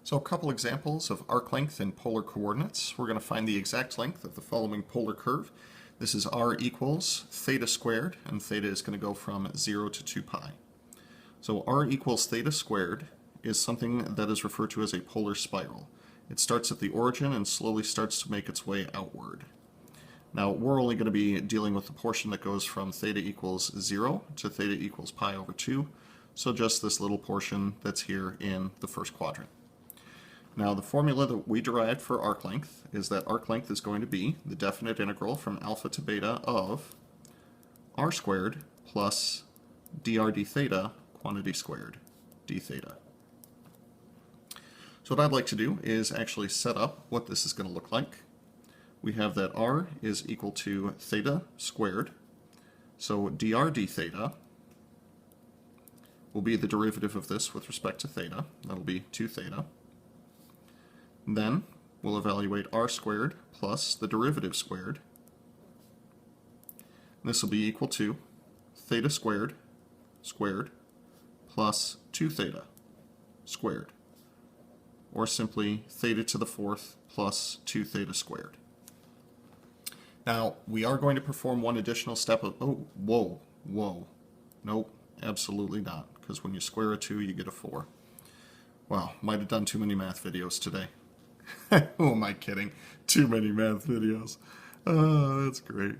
So a couple examples of arc length in polar coordinates. We're going to find the exact length of the following polar curve. This is r equals theta squared, and theta is going to go from 0 to 2 pi. So r equals theta squared is something that is referred to as a polar spiral. It starts at the origin and slowly starts to make its way outward. Now we're only going to be dealing with the portion that goes from theta equals 0 to theta equals pi over 2, so just this little portion that's here in the first quadrant. Now the formula that we derived for arc length is that arc length is going to be the definite integral from alpha to beta of r squared plus dr d theta quantity squared d theta. So what I'd like to do is actually set up what this is going to look like. We have that r is equal to theta squared, so dr d theta will be the derivative of this with respect to theta. That'll be 2 theta. Then we'll evaluate r squared plus the derivative squared. This will be equal to theta squared plus 2 theta squared, or simply theta to the fourth plus 2 theta squared. Now we are going to perform one additional step of, nope, absolutely not, because when you square a 2 you get a 4. Wow, might have done too many math videos today. Who am I kidding? Too many math videos. Oh, that's great.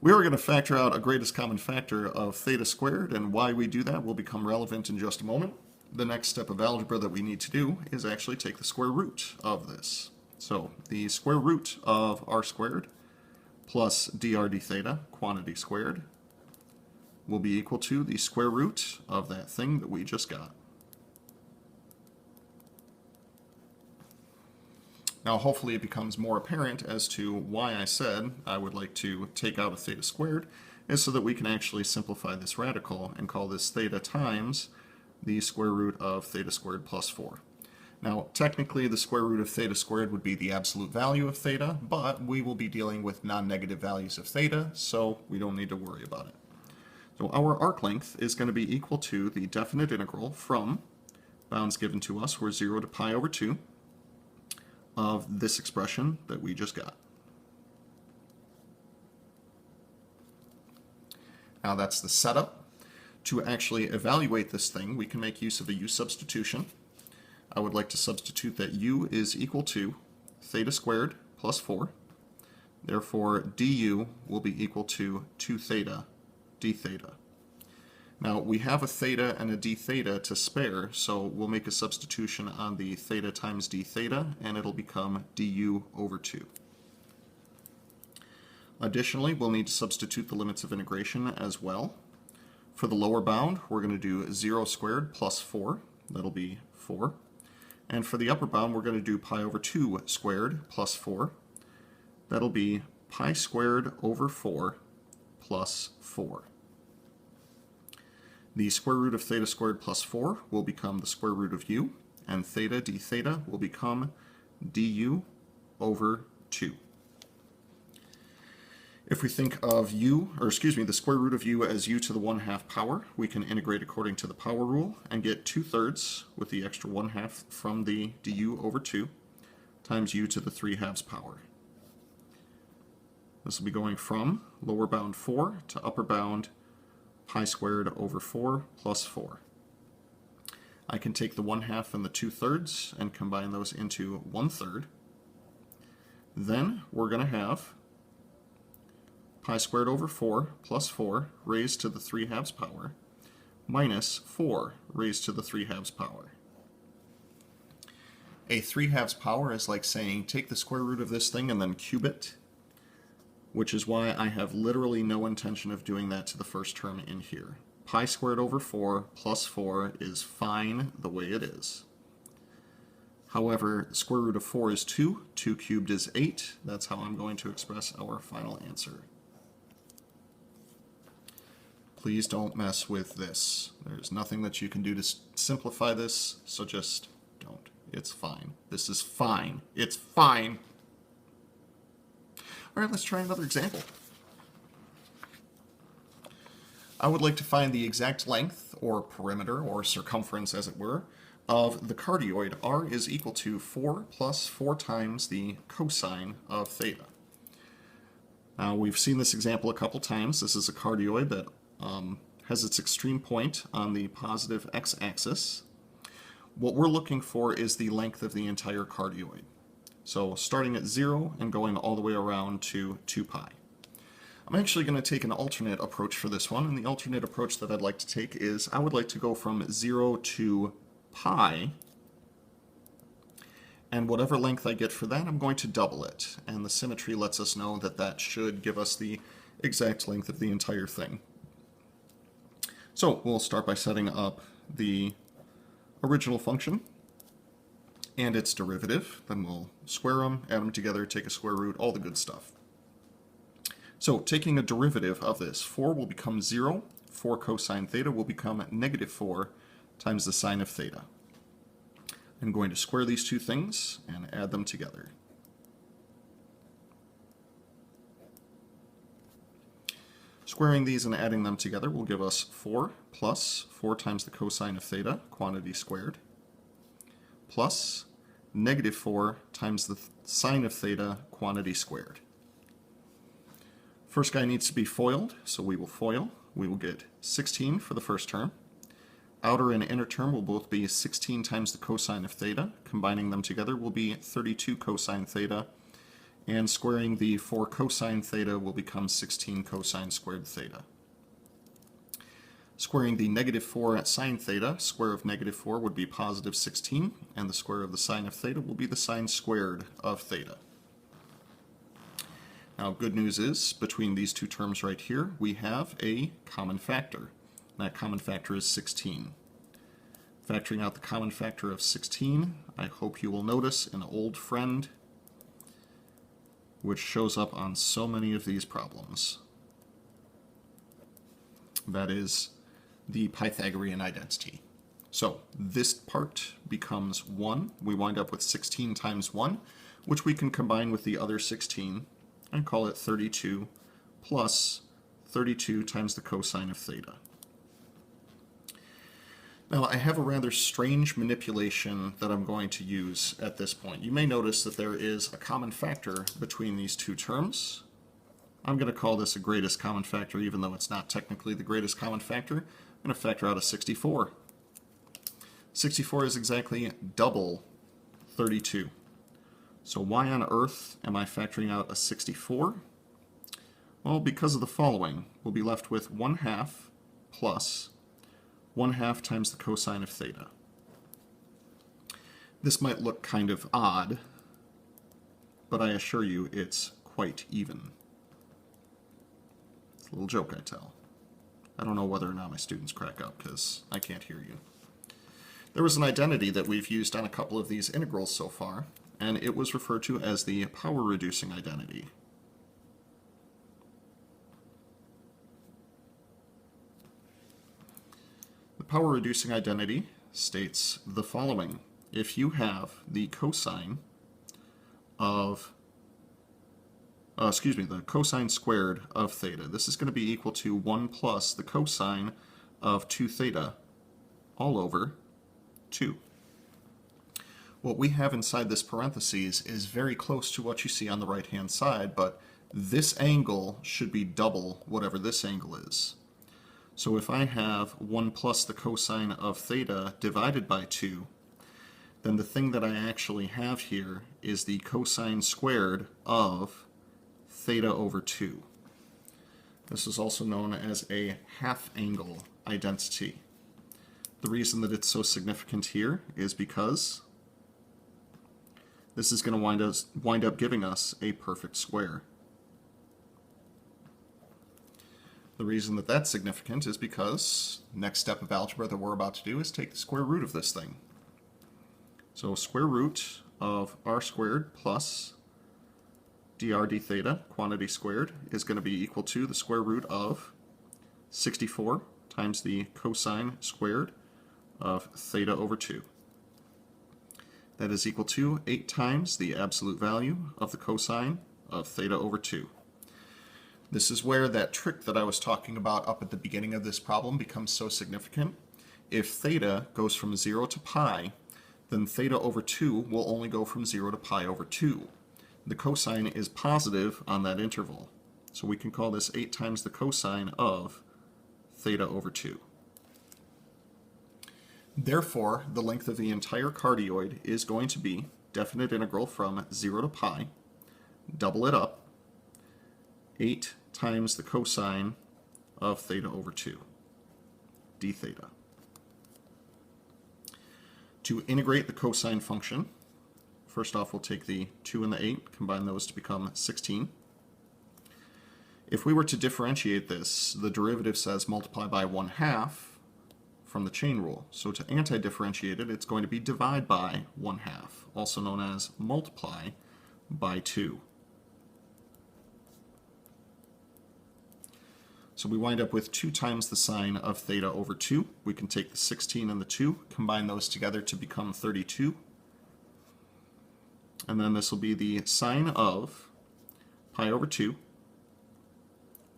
We are going to factor out a greatest common factor of theta squared, and why we do that will become relevant in just a moment. The next step of algebra that we need to do is actually take the square root of this. So the square root of r squared plus dr d theta quantity squared will be equal to the square root of that thing that we just got. Now hopefully it becomes more apparent as to why I said I would like to take out a theta squared, is so that we can actually simplify this radical and call this theta times the square root of theta squared plus 4. Now technically the square root of theta squared would be the absolute value of theta, but we will be dealing with non-negative values of theta, so we don't need to worry about it. So our arc length is going to be equal to the definite integral from, bounds given to us were 0 to pi over 2, of this expression that we just got. Now that's the setup. To actually evaluate this thing, we can make use of a U-substitution. I would like to substitute that U is equal to theta squared plus 4. Therefore, du will be equal to 2 theta d theta. Now we have a theta and a d theta to spare, so we'll make a substitution on the theta times d theta, and it'll become du over 2. Additionally, we'll need to substitute the limits of integration as well. For the lower bound, we're going to do 0 squared plus 4. That'll be 4. And for the upper bound, we're going to do pi over 2 squared plus 4. That'll be pi squared over 4 plus 4. The square root of theta squared plus 4 will become the square root of u, and theta d theta will become du over 2. If we think of the square root of u as u to the 1/2 power, we can integrate according to the power rule and get 2/3 with the extra 1/2 from the du over 2 times u to the 3/2 power. This will be going from lower bound 4 to upper bound pi squared over 4 plus 4. I can take the 1/2 and the 2/3 and combine those into 1/3. Then we're going to have pi squared over 4 plus 4 raised to the 3/2 power minus 4 raised to the 3/2 power. A 3/2 power is like saying take the square root of this thing and then cube it, which is why I have literally no intention of doing that to the first term in here. Pi squared over 4 plus 4 is fine the way it is. However, the square root of 4 is 2. 2 cubed is 8. That's how I'm going to express our final answer. Please don't mess with this. There's nothing that you can do to simplify this, so just don't. It's fine. This is fine. It's fine. All right, let's try another example. I would like to find the exact length, or perimeter, or circumference as it were, of the cardioid, r is equal to 4 plus 4 times the cosine of theta. Now, we've seen this example a couple times. This is a cardioid that has its extreme point on the positive x-axis. What we're looking for is the length of the entire cardioid. So starting at 0 and going all the way around to 2 pi. I'm actually going to take an alternate approach for this one, and the alternate approach that I'd like to take is I would like to go from 0 to pi, and whatever length I get for that, I'm going to double it. And the symmetry lets us know that that should give us the exact length of the entire thing. So we'll start by setting up the original function and its derivative. Then we'll square them, add them together, take a square root, all the good stuff. So taking a derivative of this, 4 will become 0, 4 cosine theta will become negative 4 times the sine of theta. I'm going to square these two things and add them together. Squaring these and adding them together will give us 4 plus 4 times the cosine of theta, quantity squared, plus negative 4 times the sine of theta, quantity squared. First guy needs to be FOILed, so we will FOIL. We will get 16 for the first term. Outer and inner term will both be 16 times the cosine of theta. Combining them together will be 32 cosine theta. And squaring the 4 cosine theta will become 16 cosine squared theta. Squaring the negative 4 at sine theta, square of negative 4 would be positive 16, and the square of the sine of theta will be the sine squared of theta. Now, good news is, between these two terms right here, we have a common factor. That common factor is 16. Factoring out the common factor of 16, I hope you will notice an old friend which shows up on so many of these problems. That is the Pythagorean identity. So this part becomes 1. We wind up with 16 times 1, which we can combine with the other 16 and call it 32 plus 32 times the cosine of theta. Now, I have a rather strange manipulation that I'm going to use at this point. You may notice that there is a common factor between these two terms. I'm going to call this a greatest common factor, even though it's not technically the greatest common factor. I'm going to factor out a 64. 64 is exactly double 32. So why on earth am I factoring out a 64? Well, because of the following. We'll be left with 1/2 plus 1/2 times the cosine of theta. This might look kind of odd, but I assure you it's quite even. It's a little joke I tell. I don't know whether or not my students crack up because I can't hear you. There was an identity that we've used on a couple of these integrals so far, and it was referred to as the power-reducing identity. The power-reducing identity states the following. If you have the cosine of, the cosine squared of theta, this is going to be equal to 1 plus the cosine of 2 theta all over 2. What we have inside this parentheses is very close to what you see on the right-hand side, but this angle should be double whatever this angle is. So if I have 1 plus the cosine of theta divided by 2, then the thing that I actually have here is the cosine squared of theta over 2. This is also known as a half-angle identity. The reason that it's so significant here is because this is going to wind up giving us a perfect square. The reason that that's significant is because next step of algebra that we're about to do is take the square root of this thing. So square root of r squared plus dr d theta, quantity squared, is going to be equal to the square root of 64 times the cosine squared of theta over 2. That is equal to 8 times the absolute value of the cosine of theta over 2. This is where that trick that I was talking about up at the beginning of this problem becomes so significant. If theta goes from 0 to pi, then theta over 2 will only go from 0 to pi over 2. The cosine is positive on that interval. So we can call this 8 times the cosine of theta over 2. Therefore, the length of the entire cardioid is going to be definite integral from 0 to pi, double it up, 8 times the cosine of theta over 2, d theta. To integrate the cosine function, first off we'll take the 2 and the 8, combine those to become 16. If we were to differentiate this, the derivative says multiply by 1/2 from the chain rule. So to anti-differentiate it, it's going to be divide by 1/2, also known as multiply by 2. So we wind up with 2 times the sine of theta over 2. We can take the 16 and the 2, combine those together to become 32. And then this will be the sine of pi over 2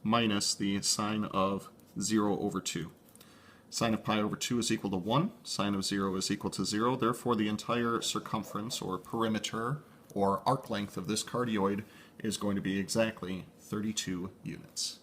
minus the sine of 0 over 2. Sine of pi over 2 is equal to 1, sine of 0 is equal to 0, therefore the entire circumference or perimeter or arc length of this cardioid is going to be exactly 32 units.